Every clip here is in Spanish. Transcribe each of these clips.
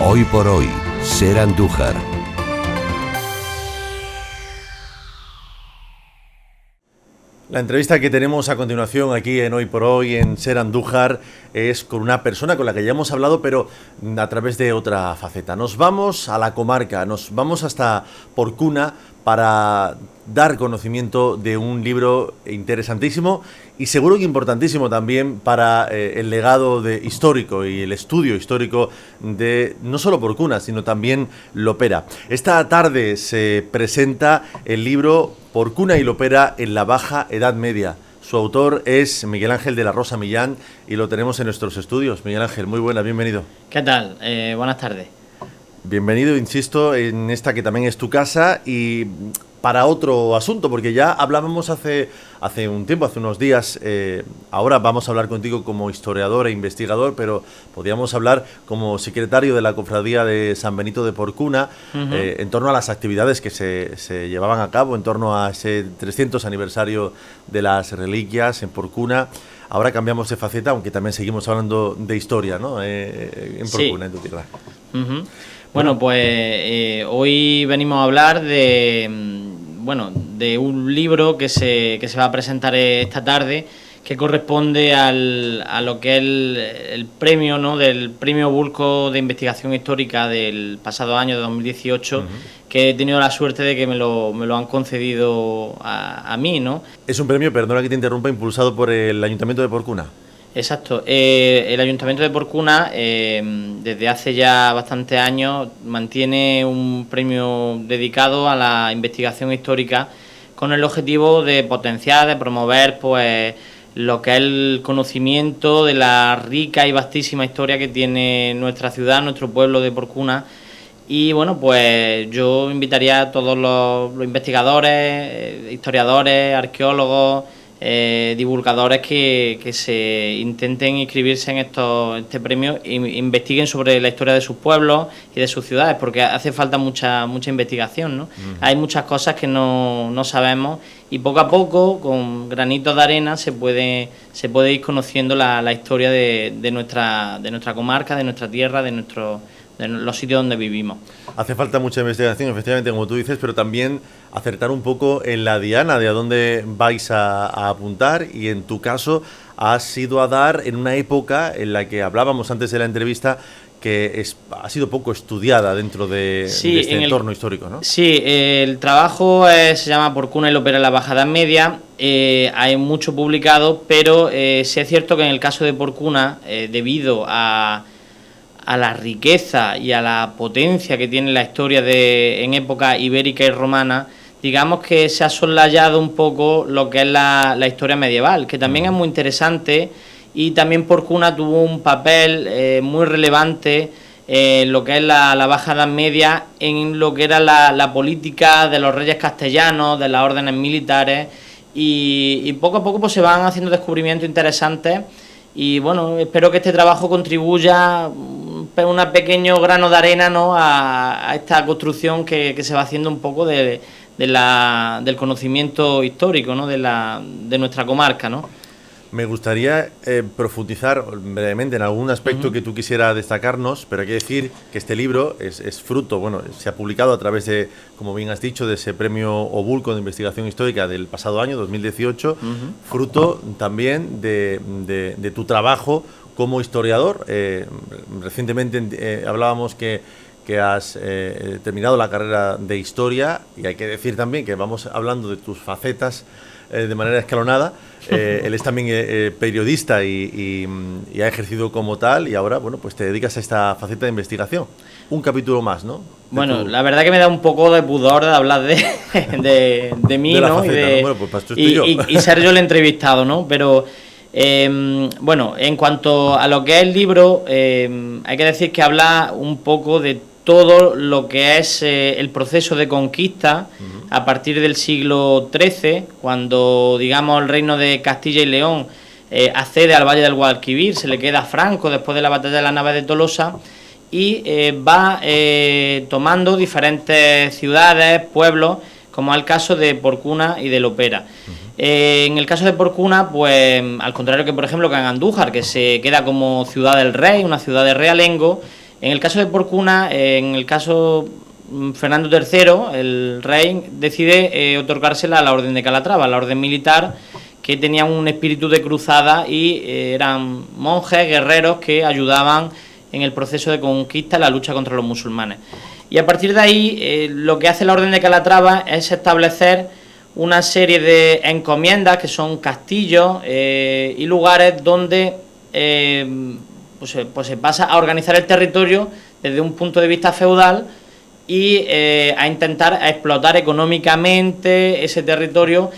Hoy por hoy, Ser Andújar. La entrevista que tenemos a continuación aquí en Hoy por Hoy, en Ser Andújar, es con una persona con la que ya hemos hablado, pero a través de otra faceta. Nos vamos a la comarca, nos vamos hasta Porcuna para dar conocimiento de un libro interesantísimo y seguro que importantísimo también para el legado histórico y el estudio histórico de no solo Porcuna, sino también Lopera. Esta tarde se presenta el libro Porcuna y Lopera en la Baja Edad Media. Su autor es Miguel Ángel de la Rosa Millán y lo tenemos en nuestros estudios. Miguel Ángel, muy buenas, bienvenido. ¿Qué tal? Buenas tardes. Bienvenido, insisto, en esta que también es tu casa y para otro asunto, porque ya hablábamos hace un tiempo, hace unos días, ahora vamos a hablar contigo como historiador e investigador, pero podríamos hablar como secretario de la Cofradía de San Benito de Porcuna, en torno a las actividades que se llevaban a cabo, en torno a ese 300 aniversario de las reliquias en Porcuna. Ahora cambiamos de faceta, aunque también seguimos hablando de historia, ¿no? En Porcuna, sí. En tu tierra. Bueno, pues hoy venimos a hablar de un libro que se va a presentar esta tarde, que corresponde a lo que es el premio, ¿no?, del Premio Bulco de Investigación Histórica del pasado año, de 2018, que he tenido la suerte de que me lo han concedido a mí, ¿no? Es un premio, perdona que te interrumpa, impulsado por el Ayuntamiento de Porcuna. Exacto. El Ayuntamiento de Porcuna, desde hace ya bastantes años, mantiene un premio dedicado a la investigación histórica con el objetivo de potenciar, de promover, pues, lo que es el conocimiento de la rica y vastísima historia que tiene nuestra ciudad, nuestro pueblo de Porcuna. Y bueno, pues yo invitaría a todos los investigadores, historiadores, arqueólogos, divulgadores que se intenten inscribirse en este premio e investiguen sobre la historia de sus pueblos y de sus ciudades, porque hace falta mucha investigación, ¿no? Hay muchas cosas que no sabemos y poco a poco, con granitos de arena, se puede ir conociendo la historia de nuestra comarca, de nuestra tierra, de los sitios donde vivimos. Hace falta mucha investigación, efectivamente, como tú dices, pero también acertar un poco en la diana de a dónde vais a apuntar, y en tu caso has ido a dar en una época en la que hablábamos antes de la entrevista que ha sido poco estudiada dentro de este entorno histórico, ¿no? Sí, el trabajo se llama Porcuna y Lopera en la Baja Edad Media. Hay mucho publicado, pero sí es cierto que en el caso de Porcuna, debido a la riqueza y a la potencia que tiene la historia en época ibérica y romana, digamos que se ha soslayado un poco lo que es la historia medieval, que también es muy interesante, y también Porcuna tuvo un papel muy relevante en lo que es la Baja Edad Media, en lo que era la política de los reyes castellanos, de las órdenes militares, y poco a poco pues se van haciendo descubrimientos interesantes. Y bueno, espero que este trabajo contribuya un pequeño grano de arena, ¿no?, a esta construcción que se va haciendo un poco del conocimiento histórico, ¿no?, de nuestra comarca, ¿no? Me gustaría profundizar brevemente en algún aspecto que tú quisieras destacarnos, pero hay que decir que este libro es fruto, bueno, se ha publicado a través de, como bien has dicho, de ese premio Obulco de Investigación Histórica del pasado año, 2018, fruto también de tu trabajo como historiador. Recientemente hablábamos que has terminado la carrera de Historia, y hay que decir también que vamos hablando de tus facetas de manera escalonada. Él es también periodista y ha ejercido como tal, y ahora, bueno, pues te dedicas a esta faceta de investigación. Un capítulo más, ¿no? Bueno, la verdad que me da un poco de pudor de hablar de mí, de la ¿no? Faceta, ¿no? Bueno, pues esto estoy yo. Y ser yo el entrevistado, ¿no? Pero bueno, en cuanto a lo que es el libro, hay que decir que habla un poco de todo lo que es el proceso de conquista a partir del siglo XIII, cuando, digamos, el reino de Castilla y León accede al Valle del Guadalquivir, se le queda a Franco después de la batalla de la Nava de Tolosa, y va tomando diferentes ciudades, pueblos, como es el caso de Porcuna y de Lopera. En el caso de Porcuna, pues al contrario que, por ejemplo, que en Andújar, que se queda como ciudad del rey, una ciudad de realengo, En el caso de Porcuna, en el caso Fernando III, el rey, decide otorgársela a la Orden de Calatrava, la orden militar, que tenía un espíritu de cruzada y eran monjes, guerreros que ayudaban en el proceso de conquista, en la lucha contra los musulmanes. Y a partir de ahí, lo que hace la Orden de Calatrava es establecer una serie de encomiendas, que son castillos y lugares donde pues se pasa a organizar el territorio desde un punto de vista feudal y a intentar explotar económicamente ese territorio,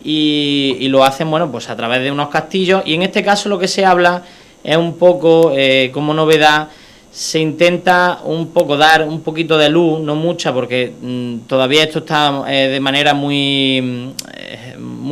y lo hacen, bueno, pues a través de unos castillos. Y en este caso lo que se habla es un poco, como novedad, se intenta un poco dar un poquito de luz, no mucha, porque todavía esto está de manera muy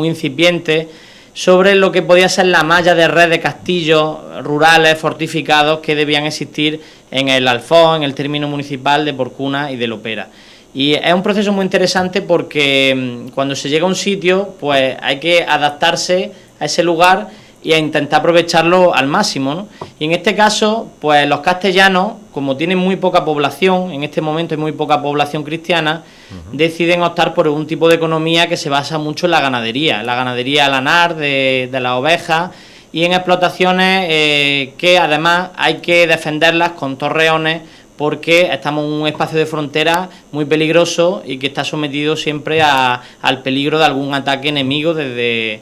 incipiente, sobre lo que podía ser la malla de red de castillos rurales fortificados que debían existir en el Alfoz, en el término municipal de Porcuna y de Lopera. Y es un proceso muy interesante porque cuando se llega a un sitio, pues hay que adaptarse a ese lugar y a intentar aprovecharlo al máximo, ¿no? Y en este caso, pues los castellanos, como tienen muy poca población, en este momento hay muy poca población cristiana, deciden optar por un tipo de economía que se basa mucho en la ganadería lanar, de las ovejas, y en explotaciones que además hay que defenderlas con torreones, porque estamos en un espacio de frontera muy peligroso y que está sometido siempre al peligro de algún ataque enemigo desde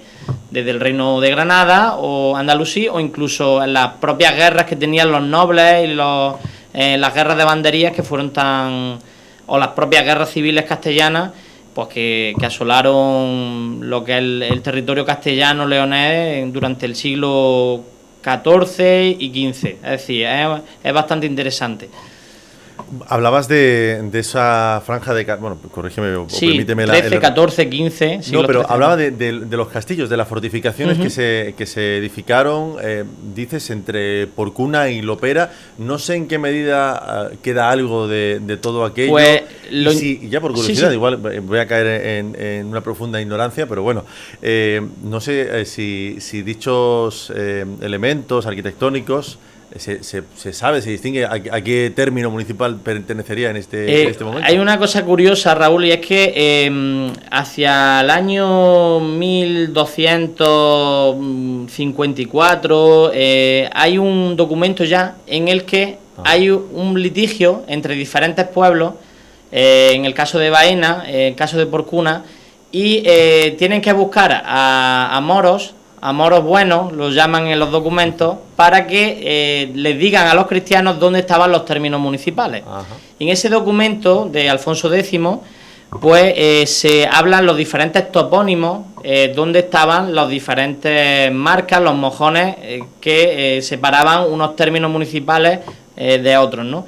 el Reino de Granada o Andalusí, o incluso en las propias guerras que tenían los nobles y las guerras de banderías que fueron o las propias guerras civiles castellanas, pues que asolaron lo que es el territorio castellano leonés durante el siglo XIV y XV. Es decir, es bastante interesante. Hablabas de esa franja de... Bueno, corrígeme o sí, permíteme 13, 14, 15... No, pero 13, hablaba de los castillos, de las fortificaciones que se edificaron, dices, entre Porcuna y Lopera. No sé en qué medida queda algo de todo aquello. Pues, ya por curiosidad, sí. Igual voy a caer en una profunda ignorancia, pero bueno, no sé si dichos elementos arquitectónicos... Se sabe, se distingue a qué término municipal pertenecería en este momento. Hay una cosa curiosa, Raúl, y es que hacia el año 1254 hay un documento ya en el que hay un litigio entre diferentes pueblos, en el caso de Baena, en el caso de Porcuna, y tienen que buscar a moros buenos, los llaman en los documentos, para que les digan a los cristianos dónde estaban los términos municipales. Ajá. Y en ese documento de Alfonso X, pues se hablan los diferentes topónimos, dónde estaban las diferentes marcas, los mojones que separaban unos términos municipales de otros, ¿no?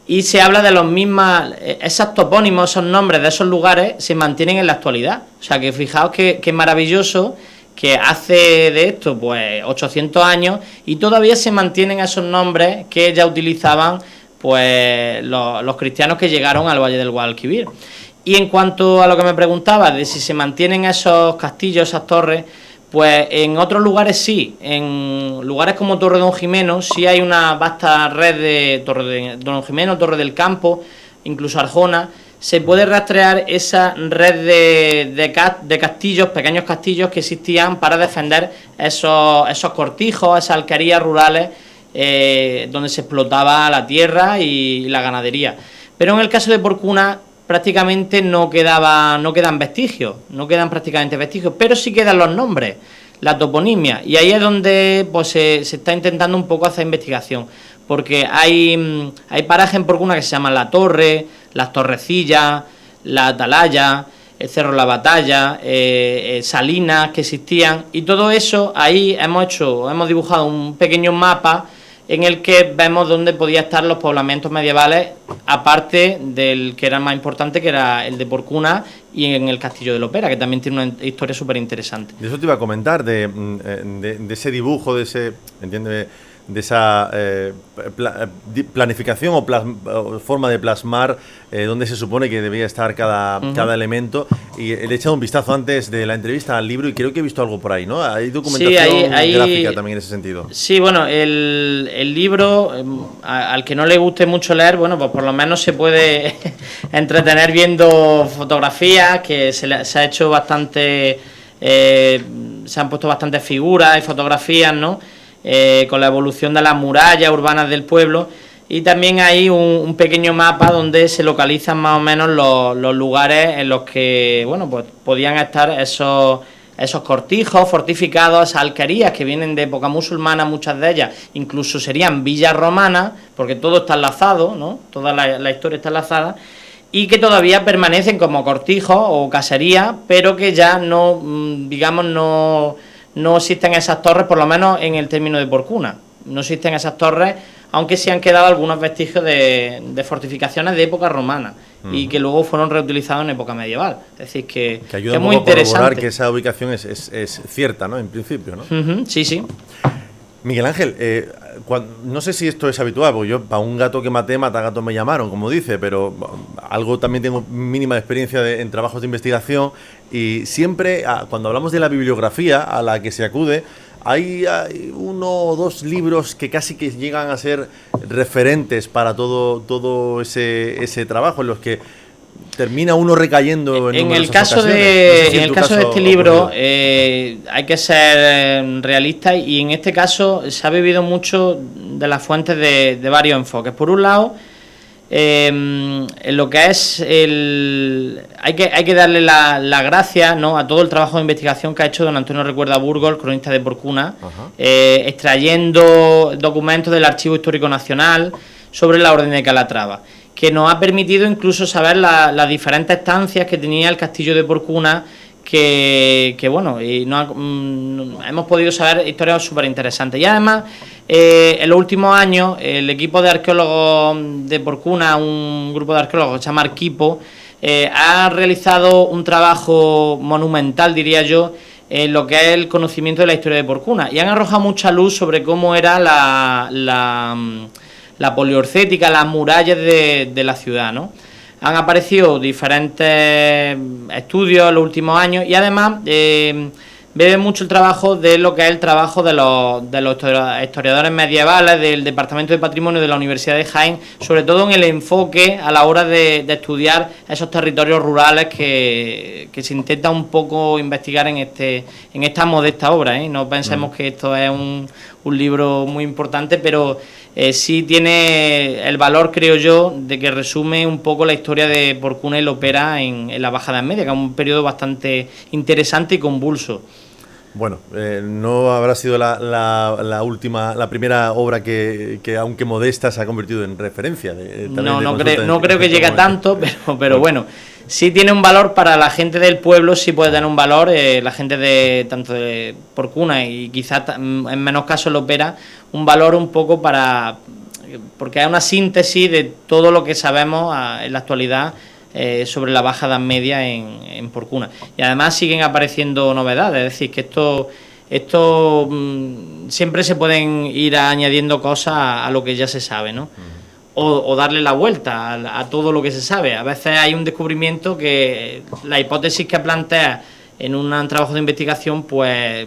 Y se habla de los mismos, esos topónimos, esos nombres de esos lugares se mantienen en la actualidad. O sea que fijaos que maravilloso, que hace de esto pues 800 años y todavía se mantienen esos nombres que ya utilizaban pues los cristianos que llegaron al Valle del Guadalquivir. Y en cuanto a lo que me preguntaba de si se mantienen esos castillos, esas torres, pues en otros lugares sí, en lugares como Torre Don Jimeno sí hay una vasta red de Torre de Don Jimeno, Torre del Campo, incluso Arjona. Se puede rastrear esa red de castillos, pequeños castillos que existían para defender esos cortijos, esas alquerías rurales donde se explotaba la tierra y la ganadería. Pero en el caso de Porcuna prácticamente no quedan vestigios, no quedan prácticamente vestigios, pero sí quedan los nombres, la toponimia, y ahí es donde pues se está intentando un poco hacer investigación, porque hay parajes en Porcuna que se llaman La Torre, Las Torrecillas, La Atalaya, el Cerro La Batalla, salinas que existían, y todo eso ahí hemos dibujado un pequeño mapa en el que vemos dónde podían estar los poblamientos medievales, aparte del que era el más importante, que era el de Porcuna, y en el Castillo de Lopera, que también tiene una historia súper interesante. De eso te iba a comentar, de ese dibujo, entiéndeme, esa planificación o forma de plasmar dónde se supone que debía estar cada elemento. Y le he echado un vistazo antes de la entrevista al libro y creo que he visto algo por ahí, ¿no? Hay documentación gráfica también en ese sentido. Sí, bueno, el libro, al que no le guste mucho leer, bueno, pues por lo menos se puede entretener viendo fotografías, que se ha hecho bastante, se han puesto bastantes figuras y fotografías, ¿no? Con la evolución de las murallas urbanas del pueblo, y también hay un pequeño mapa donde se localizan más o menos los lugares en los que, bueno, pues podían estar esos cortijos fortificados, esas alquerías que vienen de época musulmana, muchas de ellas incluso serían villas romanas, porque todo está enlazado, ¿no? Toda la historia está enlazada, y que todavía permanecen como cortijos o caserías, pero que ya no, digamos, no existen esas torres, por lo menos en el término de Porcuna. No existen esas torres, aunque sí han quedado algunos vestigios de fortificaciones de época romana y que luego fueron reutilizados en época medieval. Es decir, que ayuda es un muy poco a corroborar interesante. que esa ubicación es cierta, ¿no? En principio, ¿no? Sí, sí. Miguel Ángel, no sé si esto es habitual, porque yo, para un gato que maté, mata gato me llamaron, como dice, pero algo también tengo mínima experiencia en trabajos de investigación, y siempre, cuando hablamos de la bibliografía a la que se acude, hay uno o dos libros que casi que llegan a ser referentes para todo ese trabajo, en los que termina uno recayendo en el caso de este libro hay que ser realista, y en este caso se ha bebido mucho de las fuentes de varios enfoques. Por un lado, en lo que es hay que darle la gracia, ¿no?, a todo el trabajo de investigación que ha hecho don Antonio Recuerda Burgos, el cronista de Porcuna, extrayendo documentos del Archivo Histórico Nacional sobre la Orden de Calatrava, que nos ha permitido incluso saber las diferentes estancias que tenía el castillo de Porcuna, que bueno, y hemos podido saber historias súper interesantes. Y además, en los últimos años, el equipo de arqueólogos de Porcuna, un grupo de arqueólogos que se llama Arquipo, ha realizado un trabajo monumental, diría yo, en lo que es el conocimiento de la historia de Porcuna, y han arrojado mucha luz sobre cómo era la poliorcética, las murallas de la ciudad, ¿no? Han aparecido diferentes estudios en los últimos años, y además bebe mucho el trabajo de lo que es el trabajo de los historiadores medievales del Departamento de Patrimonio de la Universidad de Jaén, sobre todo en el enfoque a la hora de estudiar esos territorios rurales que se intenta un poco investigar en esta modesta obra, ¿eh? No pensemos que esto es un libro muy importante, pero sí tiene el valor, creo yo, de que resume un poco la historia de Porcuna y Lopera en la Baja Edad Media, que es un periodo bastante interesante y convulso. Bueno, no habrá sido la primera obra que aunque modesta, se ha convertido en referencia. No creo que llegue a tanto, pero bueno, sí tiene un valor para la gente del pueblo, sí puede tener un valor, la gente tanto de Porcuna y quizás en menos caso Lopera, un valor un poco porque es una síntesis de todo lo que sabemos en la actualidad sobre la Baja Edad Media en Porcuna. Y además siguen apareciendo novedades, es decir, que esto siempre se pueden ir añadiendo cosas a lo que ya se sabe, ¿no? O darle la vuelta a todo lo que se sabe. A veces hay un descubrimiento que la hipótesis que plantea en un trabajo de investigación, pues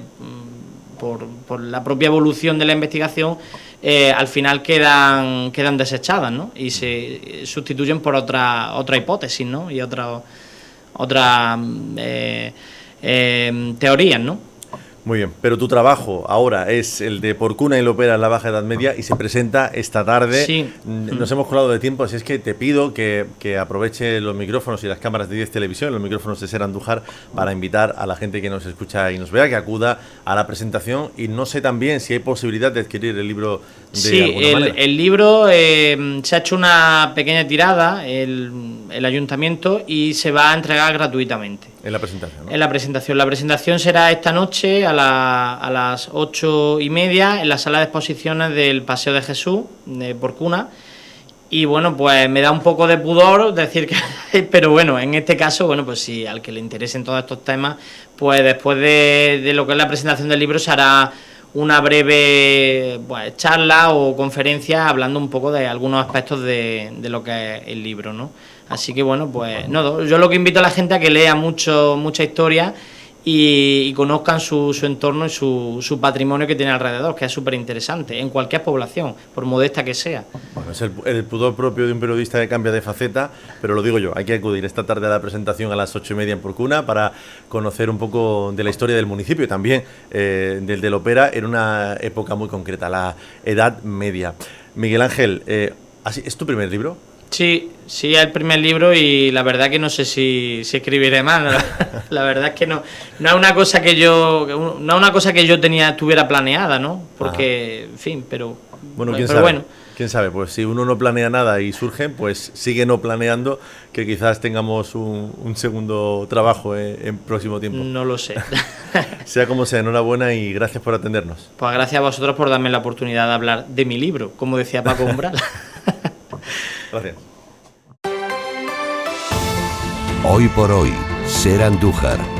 por la propia evolución de la investigación, al final quedan desechadas, ¿no? Y se sustituyen por otra hipótesis, ¿no? Y otras teorías, ¿no? Muy bien, pero tu trabajo ahora es el de Porcuna y Lopera en la Baja Edad Media y se presenta esta tarde. Sí. Nos hemos colado de tiempo, así es que te pido que aproveche los micrófonos y las cámaras de 10 Televisión, los micrófonos de Ser Andújar, para invitar a la gente que nos escucha y nos vea que acuda a la presentación. Y no sé también si hay posibilidad de adquirir el libro de alguna manera. El libro se ha hecho una pequeña tirada, el ayuntamiento, y se va a entregar gratuitamente. En la presentación, ¿no? En la presentación. La presentación será esta noche a las 8:30 en la sala de exposiciones del Paseo de Jesús, de Porcuna. Y bueno, pues me da un poco de pudor decir que... pero bueno, en este caso, bueno, pues si al que le interesen todos estos temas, pues después de lo que es la presentación del libro se hará una breve charla o conferencia hablando un poco de algunos aspectos de lo que es el libro, ¿no? Así que bueno, pues no, yo lo que invito a la gente a que lea mucha historia y conozcan su entorno y su patrimonio que tiene alrededor, que es súper interesante, en cualquier población, por modesta que sea. Bueno, es el pudor propio de un periodista que cambia de faceta, pero lo digo yo, hay que acudir esta tarde a la presentación a las 8:30 en Porcuna para conocer un poco de la historia del municipio y también del de Lopera en una época muy concreta, la Edad Media. Miguel Ángel, ¿es tu primer libro? Sí, es el primer libro y la verdad que no sé si escribiré más. La verdad es que no es una cosa que yo tuviera planeada, ¿no? Porque, en fin, pero bueno, quién sabe, pues si uno no planea nada y surgen, pues sigue no planeando, que quizás tengamos un segundo trabajo en próximo tiempo. No lo sé. Sea como sea, enhorabuena y gracias por atendernos. Pues gracias a vosotros por darme la oportunidad de hablar de mi libro, como decía Paco Umbral. Gracias. Hoy por hoy, Ser Andújar.